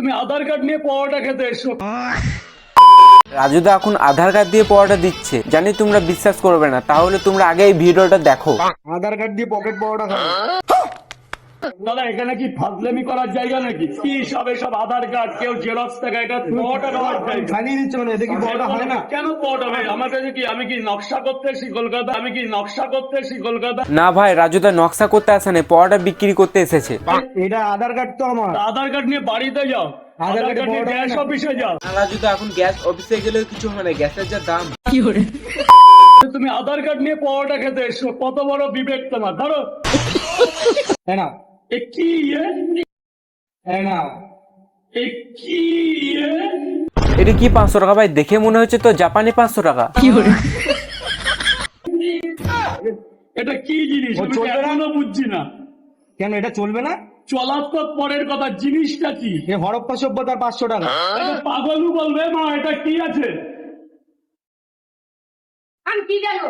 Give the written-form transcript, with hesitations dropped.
তুমি আধার কার্ড নিয়ে পরোটা খেতে এসো। রাজুদা এখন আধার কার্ড দিয়ে পরোটা দিচ্ছে, জানি তোমরা বিশ্বাস করবে না, তাহলে তোমরা আগে এই ভিডিওটা দেখো। আধার কার্ড দিয়ে পকেট পরোটা খাবে? দাদা এখানে কি ফাজলামি করার জায়গা নাকি? কি সব এসব আধার কার্ড কেউ জেরক্স টাকা এটা পরোটা খাওয়ার জায়গা? খালিয়ে দিচ্ছে মানে এতে কি পরোটা হয় না? কেন পরোটা ভাই? আমার কাছে কি আমি কি নকশা করতে এসেছি কলকাতা? আমি কি নকশা করতে এসেছি কলকাতা? না ভাই, রাজুদা নকশা করতে আসে না, পরোটা বিক্রি করতে এসেছে। এটা আধার কার্ড তো আমার। আধার কার্ড নিয়ে বাড়িতে যাও, আধার কার্ড নিয়ে গ্যাস অফিসে যাও। রাজুদা এখন গ্যাস অফিসে গেলেও কিছু হয় না, গ্যাসের যা দাম। তুমি আধার কার্ড নিয়ে পরোটা খেতে এসো, কত বড় বিবেক তোমার। ধরো হ্যাঁ না, এ কি হ্যাঁ না, এ কি এটা কি 500 টাকা ভাই? দেখে মনে হচ্ছে তো জাপানি 500 টাকা। এটা কি জিনিস? আমি তো চলবে না? এখনো বুঝছি না। কেন এটা চলবে না? চলার তো পরের কথা, জিনিসটা কি? এ হরপ্পা সভ্যতার 500 টাকা। এটা পাগলু বলবে মা এটা কি আছে? আমি কি জানো?